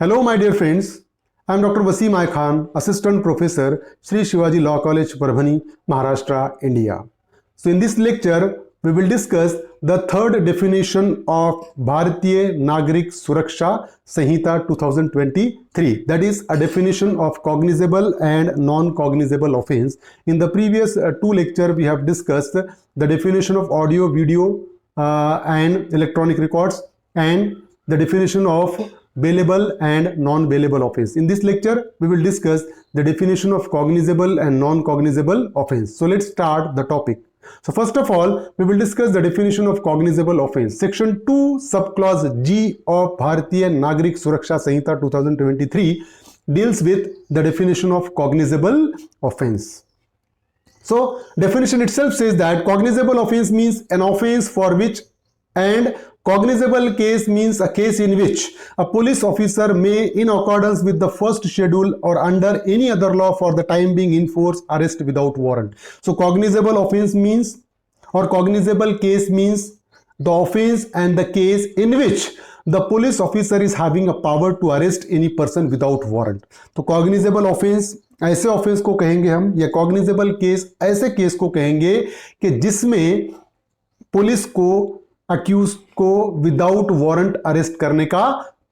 Hello, my dear friends. I am Dr. Wasim I Khan, Assistant Professor, Sri Shivaji Law College, Parbhani, Maharashtra, India. So, in this lecture, we will discuss the third definition of Bharatiya Nagrik Suraksha Sanhita 2023. That is a definition of cognizable and non-cognizable offense. In the previous two lectures, we have discussed the definition of audio, video, and electronic records, and the definition of bailable and non-bailable offense. In this lecture, we will discuss the definition of cognizable and non-cognizable offense. So let's start the topic. So first of all, we will discuss the definition of cognizable offense. Section 2, subclause G of Bharatiya Nagrik Suraksha Sanhita 2023 deals with the definition of cognizable offense. So definition itself says that cognizable offense means an offense for which, and cognizable case means a case in which a police officer may, in accordance with the first schedule or under any other law for the time being, enforce arrest without warrant. So cognizable offense means, or cognizable case means, the offense and the case in which the police officer is having a power to arrest any person without warrant. तो cognizable offense ऐसे offence को कहेंगे हम, या cognizable case ऐसे case को कहेंगे कि जिसमें पुलिस को अक्यूज को विदाउट वारंट अरेस्ट करने का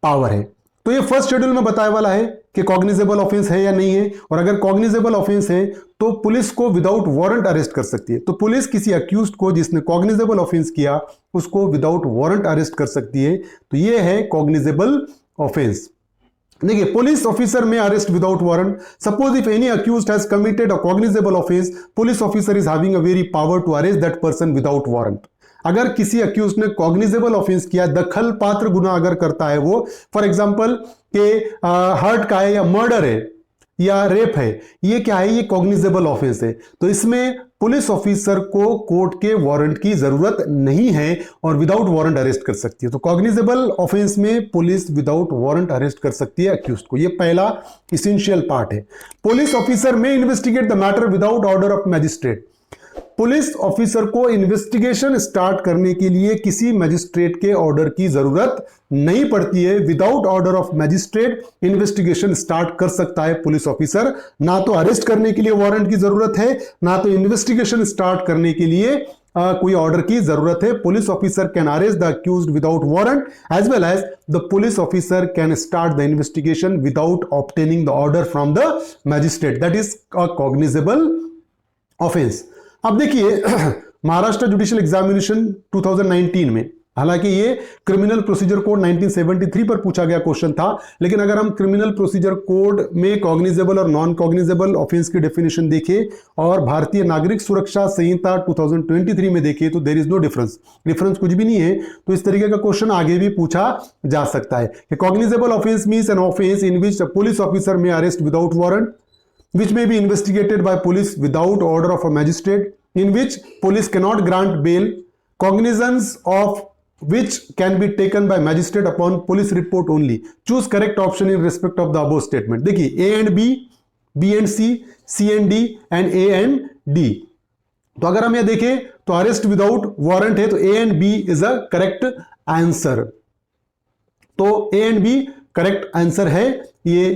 पावर है. तो ये फर्स्ट शेड्यूल में बताया वाला है कि कॉग्निजेबल ऑफेंस है या नहीं है, और अगर कॉग्निजेबल ऑफेंस है तो पुलिस को विदाउट वारंट अरेस्ट कर सकती है. तो पुलिस किसी अक्यूज को जिसने कॉग्निजेबल ऑफेंस किया उसको विदाउट वारंट अरेस्ट कर सकती है. तो ये है कॉग्निजेबल ऑफेंस. देखिए, पुलिस ऑफिसर में arrest without warrant. Suppose if any accused has committed a cognizable offence, police officer is having a very power to arrest that person without warrant. अगर किसी अक्यूज ने कॉग्निजेबल ऑफेंस किया, दखल पात्र गुनाह अगर करता है वो, फॉर एग्जांपल के हर्ट का है या मर्डर है या रेप है, ये क्या है, ये कॉग्निजेबल ऑफेंस है. तो इसमें पुलिस ऑफिसर को कोर्ट के वारंट की जरूरत नहीं है और विदाउट वारंट अरेस्ट कर सकती है. तो कॉग्निजेबल ऑफेंस में पुलिस विदाउट वारंट अरेस्ट कर सकती है अक्यूज को. ये पहला इसेंशियल पार्ट है. पुलिस ऑफिसर में investigate the matter without order of magistrate. Police officer को इन्वेस्टिगेशन स्टार्ट करने के लिए किसी मैजिस्ट्रेट के ऑर्डर की जरूरत नहीं पड़ती है. Without order of magistrate investigation start कर सकता है पुलिस ऑफिसर. ना तो अरेस्ट करने के लिए वारंट की जरूरत है, ना तो इन्वेस्टिगेशन स्टार्ट करने के लिए कोई ऑर्डर की जरूरत है. Police officer can arrest the accused without warrant as well as the police officer can start the investigation without obtaining the order from the magistrate. That is a cognizable offence. अब देखिए, Maharashtra judicial examination 2019 में, हालांकि ये criminal procedure code 1973 पर पूछा गया question था, लेकिन अगर हम क्रिमिनल प्रोसीजर कोड में कॉग्निजेबल और नॉन कॉग्निजेबल ऑफेंस की डेफिनेशन देखें और भारतीय नागरिक सुरक्षा संहिता 2023 में देखें तो there is no difference. Difference कुछ भी नहीं है. तो इस तरीके का क्वेश्चन आगे भी पूछा जा सकता है कि cognizable offence means an offence in which police officer में arrest without warrant, which may be investigated by police without order of a magistrate, in which police cannot grant bail, cognizance of which can be taken by magistrate upon police report only. Choose correct option in respect of the above statement. देखिए, A and B, B and C, C and D and A and D. तो अगर हम ये देखें तो arrest without warrant है, तो A and B is a correct answer. तो A and B correct answer है ये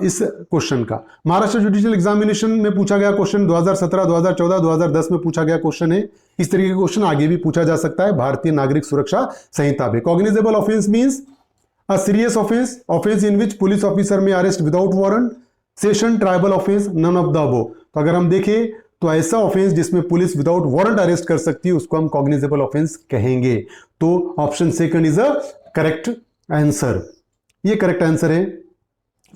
इस क्वेश्चन का. महाराष्ट्र जुडिशियल एग्जामिनेशन में पूछा गया क्वेश्चन 2017, 2014, 2010 में पूछा गया क्वेश्चन है. इस तरीके का क्वेश्चन आगे भी पूछा जा सकता है भारतीय नागरिक सुरक्षा संहिता में. Cognizable offence means a serious offence, offence in which police officer में arrest without warrant. Session triable offence, none of the above. तो अगर हम देखें तो ऐसा ऑफेंस जिसमें पुलिस विदाउट वारंट अरेस्ट कर सकती है उसको हम कॉग्निजेबल ऑफेंस कहेंगे. तो option second is a correct answer. ये करेक्ट आंसर है.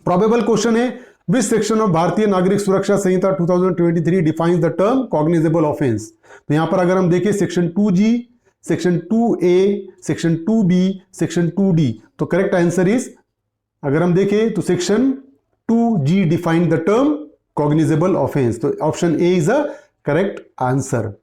प्रोबेबल क्वेश्चन है, which section of Bharatiya Nagarik Suraksha Sanhita 2023 defines the term cognizable offence. तो यहां पर अगर हम देखें section 2G, section 2A, section 2B, section 2D. तो करेक्ट आंसर इज, अगर हम देखें तो section 2G define the term cognizable offence. तो option A is a correct answer.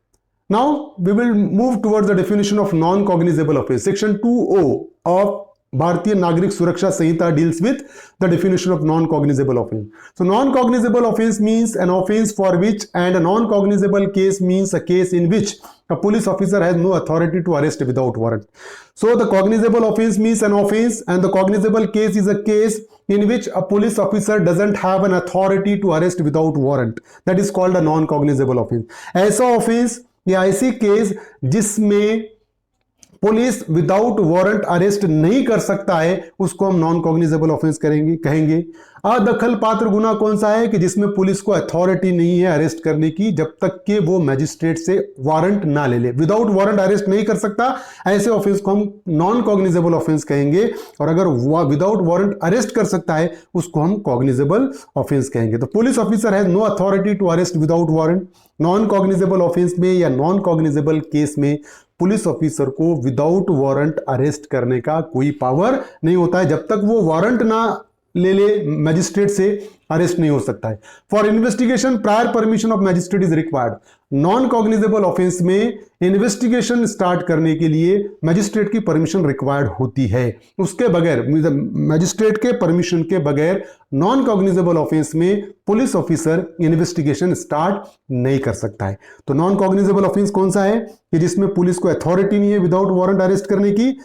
Now we will move towards the definition of non cognizable offence. Section 2O of Bharatiya Nagarik Suraksha Samhita deals with the definition of non-cognizable offense. So non-cognizable offense means an offense for which, and a non-cognizable case means a case in which a police officer has no authority to arrest without warrant. So the cognizable offense means an offense, and the cognizable case is a case in which a police officer doesn't have an authority to arrest without warrant. That is called a non-cognizable offense. ऐसा offense या ऐसी case जिसमें police without warrant arrest नहीं कर सकता है उसको हम नॉन कॉग्निजेबल ऑफेंस कहेंगे। अदखल पात्र गुना कौन सा है कि जिसमें पुलिस को अथॉरिटी नहीं है अरेस्ट करने की जब तक कि वो मैजिस्ट्रेट से वारंट ना ले ले। विदाउट वारंट अरेस्ट नहीं कर सकता, ऐसे ऑफेंस को हम नॉन कॉग्निजेबल ऑफेंस कहेंगे, और अगर विदाउट वारंट अरेस्ट कर सकता है उसको हम कॉग्निजेबल ऑफेंस कहेंगे। तो police officer has no authority to arrest without warrant. Non cognizable offence में या नॉन कॉग्निजेबल केस में पुलिस ऑफिसर को विदाउट वारंट अरेस्ट करने का कोई पावर नहीं होता है। जब तक वो वारंट ना ले मैजिस्ट्रेट से अरेस्ट नहीं हो सकता है। For investigation prior permission of magistrate is required. Non cognizable offence में इन्वेस्टिगेशन स्टार्ट करने के लिए मैजिस्ट्रेट की परमिशन रिक्वायर्ड होती है। उसके बगैर, मैजिस्ट्रेट के परमिशन के बगैर नॉन कॉग्निजेबल ऑफेंस में पुलिस ऑफिसर इन्वेस्टिगेशन स्टार्ट नहीं कर सकता है। तो नॉन कॉग्निजेबल ऑफेंस कौन सा है कि जिसमें पुलिस को अथॉरिटी नहीं है विदाउट वारंट अरेस्ट करने की,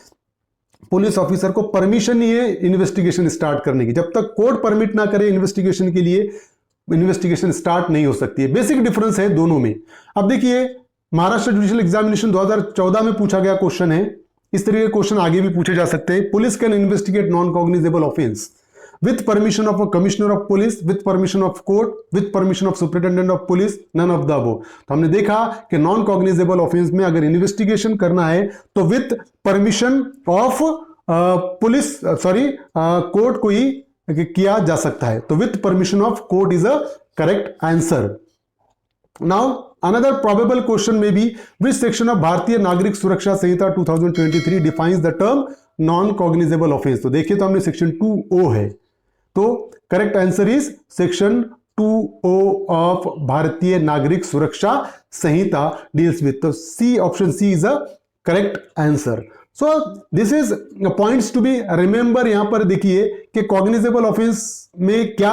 पुलिस ऑफिसर को परमिशन नहीं है इन्वेस्टिगेशन स्टार्ट करने की। जब तक कोर्ट परमिट ना करे इन्वेस्टिगेशन के लिए, इन्वेस्टिगेशन स्टार्ट नहीं हो सकती है। बेसिक डिफरेंस है दोनों में। अब देखिए, महाराष्ट्र जुडिशियल एग्जामिनेशन 2014 में पूछा गया क्वेश्चन है, इस तरह के क्वेश्चन आगे भी पूछे जा सकते हैं। Police can investigate non cognizable offence with permission of a commissioner of police, with permission of court, with permission of superintendent of police, none of the above। तो हमने देखा कि नॉन कॉग्निजेबल ऑफेंस में अगर इन्वेस्टिगेशन करना है तो with permission of police court को ही किया जा सकता है। तो with permission of court is a correct answer. Now another probable question may be which section of Bharatiya Nagarik Suraksha Sanhita 2023 defines the term non cognizable offence. तो देखिए, तो हमने सेक्शन 2O है, तो correct answer is section 2O of Bharatiya Nagarik Suraksha Sanhita deals with. तो C, option C is a correct answer. So this is points to be remember. यहां पर देखिए कि कॉग्निजेबल ऑफेंस में क्या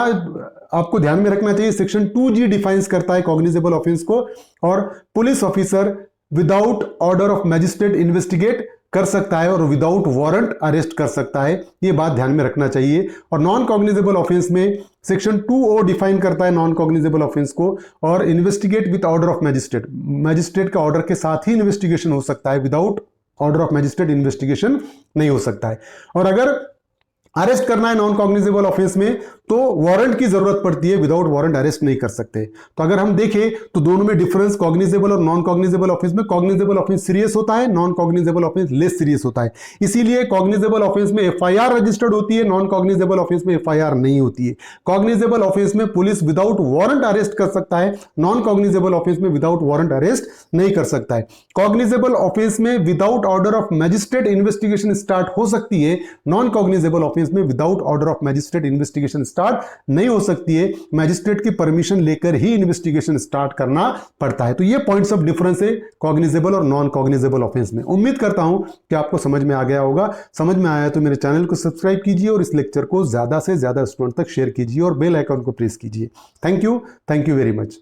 आपको ध्यान में रखना चाहिए। सेक्शन 2G डिफाइंस करता है कॉग्निजेबल ऑफेंस को, और police officer without order of magistrate investigate कर सकता है और विदाउट वारंट अरेस्ट कर सकता है। ये बात ध्यान में रखना चाहिए। और नॉन कॉग्निजेबल ऑफेंस में सेक्शन 2O डिफाइन करता है नॉन कॉग्निजेबल ऑफेंस को, और investigate with order of magistrate. Magistrate का ऑर्डर के साथ ही इन्वेस्टिगेशन हो सकता है, without order of magistrate investigation नहीं हो सकता है। और अगर अरेस्ट करना है नॉन कॉग्निजेबल ऑफेंस में तो वारंट की जरूरत पड़ती है, विदाउट वारंट अरेस्ट नहीं कर सकते। तो अगर हम देखें तो दोनों में डिफरेंस कॉग्निजेबल और नॉन कॉग्निजेबल ऑफेंस में, कॉग्निजेबल ऑफेंस सीरियस होता है, non cognizable offence less serious होता है। इसीलिए कॉग्निजेबल ऑफेंस में FIR रजिस्टर्ड होती है, नॉन कॉग्निजेबल ऑफेंस में FIR नहीं होती है। कॉग्निजेबल ऑफेंस में पुलिस विदाउट वारंट अरेस्ट कर सकता है, नॉन कॉग्निजेबल ऑफेंस में विदाउट वारंट अरेस्ट नहीं कर सकता है। कॉग्निजेबल ऑफेंस में without order of magistrate investigation start हो सकती है, नॉन कॉग्निजेबल ऑफेंस में without order of magistrate investigation start नहीं हो सकती है। मैजिस्ट्रेट की परमिशन लेकर ही इन्वेस्टिगेशन स्टार्ट करना पड़ता है। तो ये पॉइंट्स ऑफ डिफरेंस है कॉग्निजेबल और नॉन कॉग्निजेबल ऑफेंस में। उम्मीद करता हूं कि आपको समझ में आ गया होगा। समझ में आया तो मेरे चैनल को सब्सक्राइब कीजिए और इस लेक्चर को ज्यादा से ज्यादा स्टूडेंट तक शेयर कीजिए और बेल आइकन को प्रेस कीजिए। Thank you very much.